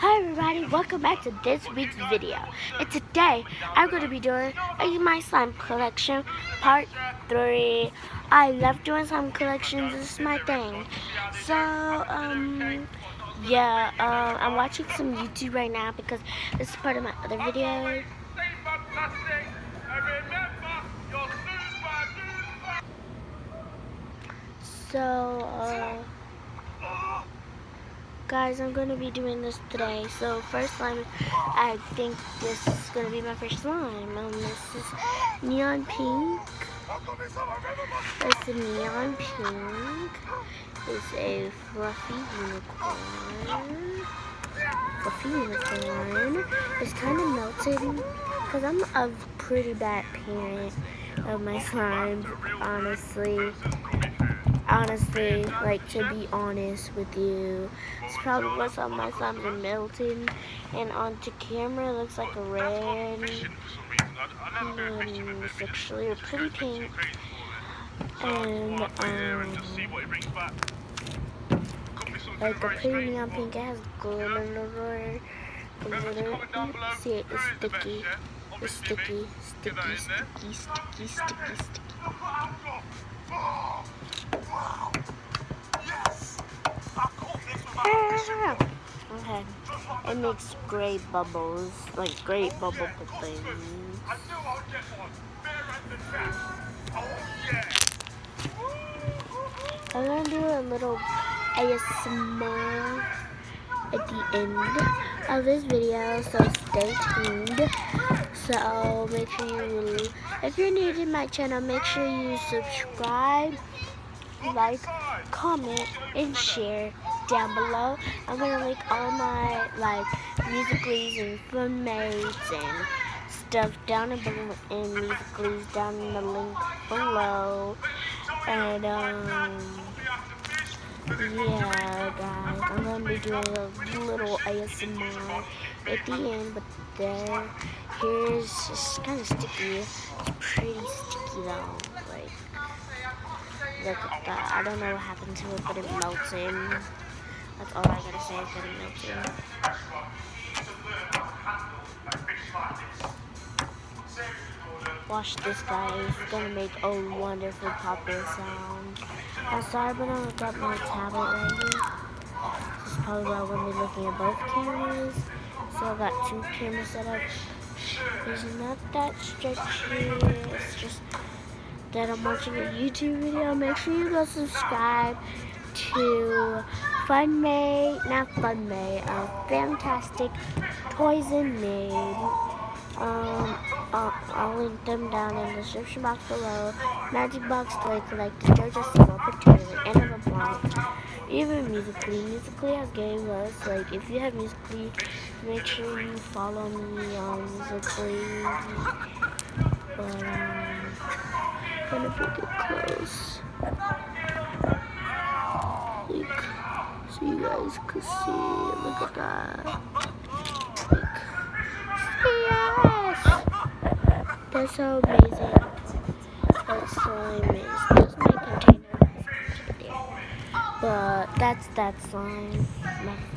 Hi everybody, welcome back to this week's video. And today, I'm going to be doing my slime collection part 3. I love doing slime collections, this is my thing. So, I'm watching some YouTube right now because this is part of my other video. So, guys, I'm going to be doing this today. So first slime, I think this is going to be my first slime. This is neon pink. It's a neon pink. It's a fluffy unicorn. Fluffy unicorn. It's kind of melted because I'm a pretty bad parent of my slimes, honestly, like, to be honest with you, it's probably what some of my slimes are melting, and onto camera it looks like a red, and it's actually a pretty pink, and like a pretty neon pink. It has glitter, see it, it's sticky, sticky. Okay. It makes gray bubbles, like gray bubble things. I'm gonna do a little ASMR at the end of this video, so stay tuned. So make sure you, if you're new to my channel, make sure you subscribe, like, comment, and share down below. I'm gonna link all my Musical.lys and Funmates and stuff down in Musical.lys down in the link below. And yeah, guys, I'm gonna be doing a little ASMR at the end, but here's just kind of sticky. It's pretty sticky though. Look at that. I don't know what happened to it, but it melted. That's all I gotta say is that it melted. Watch this, guys. It's gonna make a wonderful popping sound. I'm sorry, but I got my tablet right here. This is probably why I'm gonna be looking at both cameras. So I got two cameras set up. It's not that stretchy. It's just that I'm watching a YouTube video. Make sure you go subscribe to Fantastic Toys and Made. I'll link them down in the description box below. Magic Box Toy Collector, JoJo Single, Potato, and a Block. Even Musical.ly. Musical.ly has gave us, like, if you have Musical.ly, make sure you follow me on Musical.ly. But, I'm gonna get close. Like, so you guys can see. Look at that. Yes! That's so amazing. That's so amazing. That's my container right there. But that's that slime. I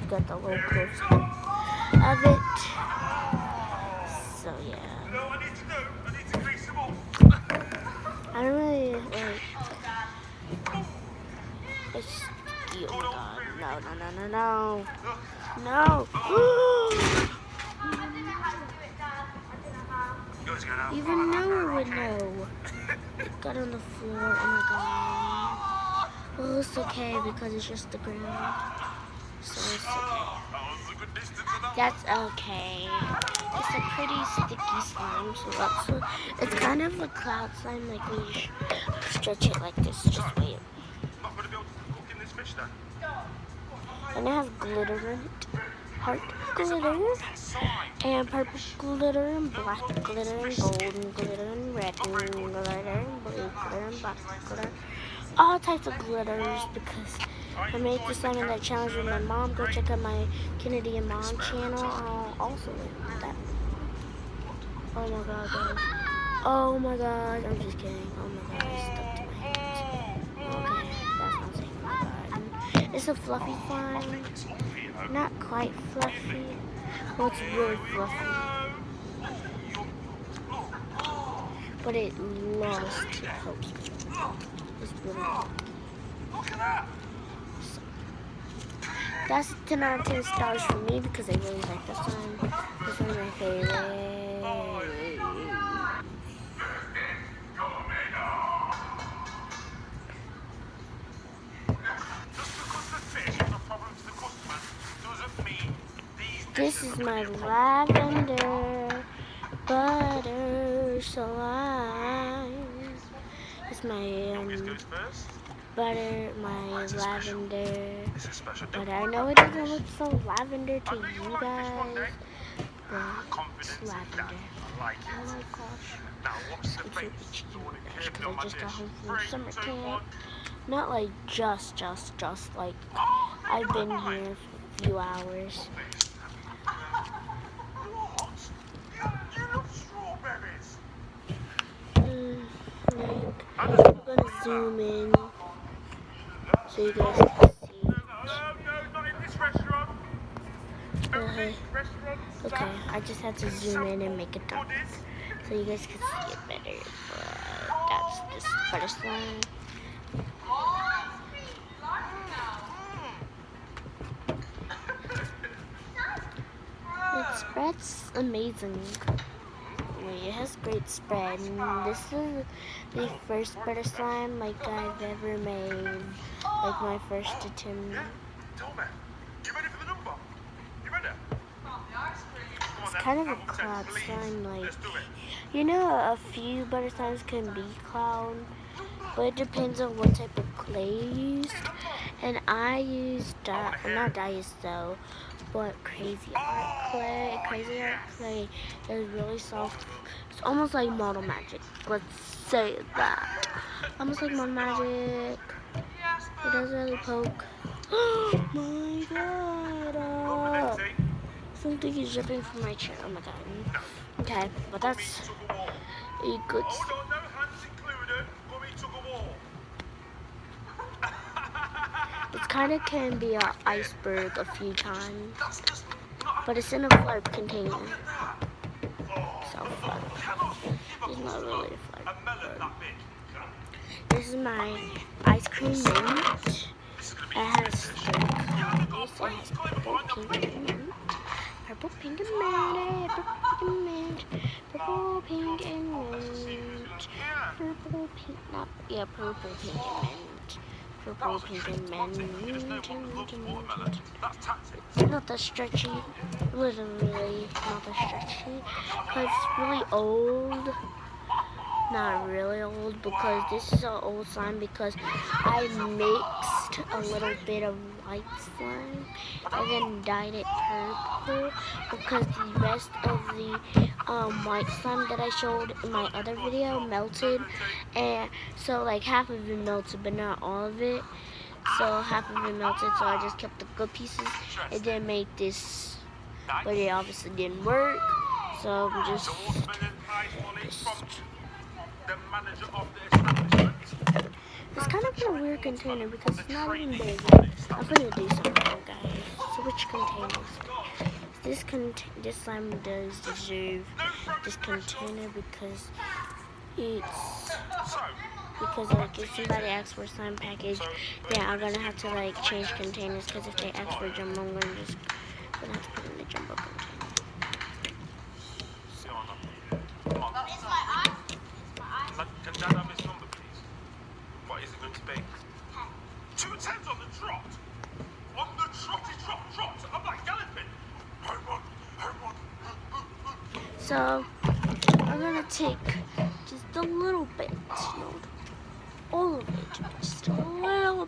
got the little close of it. So yeah. I don't really like. It's oh my god. No. Even Noah would know. It got on the floor. Oh my god. Well, it's okay because it's just the ground. So it's okay. That's okay. It's a pretty sticky slime, so it's kind of a cloud slime, like when you stretch it like this. Just wait. And it has glitter in it. Heart glitter, and purple glitter, and black glitter, and golden glitter, and red glitter, and blue glitter, and black glitter. All types of glitters, because I made this slime in that challenge with my mom. Go check out my Kennedy and Mom channel. I'll also link that. Oh my god, guys. Oh my god. I'm just kidding. Oh my god, it's stuck to my hands. Okay, that's not saying oh my god. It's a fluffy slime. Not quite fluffy. Well, it's really fluffy. But it loves to poke. It's really poke. So, that's 10 out of 10 stars for me because I really like this one. This one's my favorite. This is my lavender butter slime. It's my butter, my lavender butter. I know it doesn't look so lavender to you guys, but it's lavender. Oh my gosh. I'm so itchy because I just got home from summer camp. Not like just like I've been here for a few hours. I'm gonna zoom in so you guys can see. Okay, I just had to zoom in and make it dark so you guys can see it better. But that's just butter slime. It spreads amazing. It has great spread. And this is the first butter slime like I've ever made. Like my first attempt. It's kind of a cloud slime, like, you know, a few butter slimes can be cloud, but it depends on what type of clay you used. And I used, not dyes though, but Crazy Art clay. Crazy Art clay is really soft. It's almost like Model Magic. Let's say that. Almost like Model Magic. It doesn't really poke. Oh my god. Something is dripping from my chair. Oh my god. Okay, but that's a good. It kind of can be an iceberg a few times, but it's in a flurp container. So flurp. It's not really a flurp. This is my ice cream mint. It has purple, pink, and mint. Purple, pink, and mint. Purple, pink, and mint. Purple, pink, not, yeah, purple, pink, and mint. Purple, pink, and mint. It's not that stretchy. Literally not that stretchy. Because it's really old. Not really old, because this is an old slime because I mixed a little bit of white slime and then dyed it purple because the rest of the white slime that I showed in my other video melted, and so like half of it melted but not all of it, so half of it melted, so I just kept the good pieces and then made this, but it obviously didn't work, so I'm just it's kind of in a weird container because it's not even big. I'm gonna do something, guys. Switch containers. This slime does deserve this container because like if somebody asks for a slime package, yeah, I'm gonna have to like change containers because if they ask for a jumbo, I'm gonna have to put in the jumbo container. Can Dad have his number, please? What is it going to be? 2 10s on the trot. On the trot. I'm like galloping. Home on. So I'm gonna take just a little bit, not all of it, just a little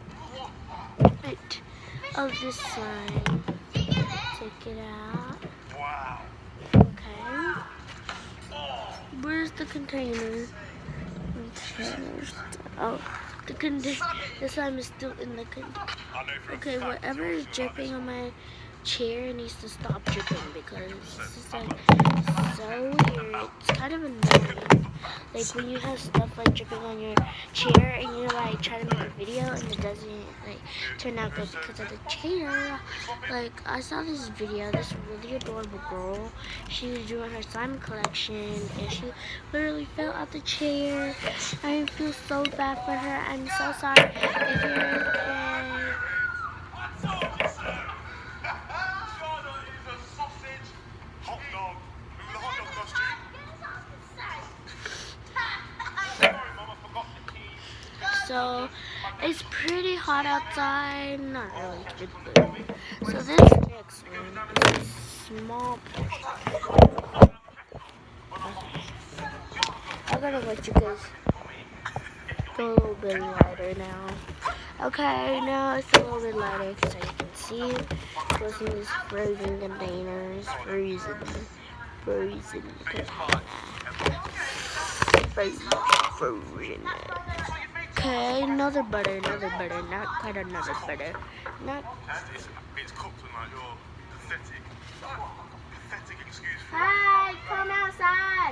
bit of this slime. Take it out. Wow. Okay. Where's the container? Oh, the slime is still in the container. Okay, whatever is dripping on my chair needs to stop dripping because this is like so weird. It's kind of annoying. Like when you have stuff like dripping on your chair and you're like trying to make a video and it doesn't like turn out good because of the chair. Like I saw this video, this really adorable girl. She was doing her slime collection and she literally fell out the chair. I feel so bad for her. I'm so sorry if you're okay. I told you so! Charlotte is a sausage hot dog. Remember the hot dog costume? Sorry, Mum, I forgot the key. So it's pretty hot outside. Not really too good. So this next one is a small portion. I'm gonna let you guys go a little bit lighter now. Okay, now it's a little bit lighter so you can see what's in these frozen containers. Frozen container. Frozen. Okay, another butter, not quite another butter. Not. It's cooked on like your pathetic excuse for Hi, come outside.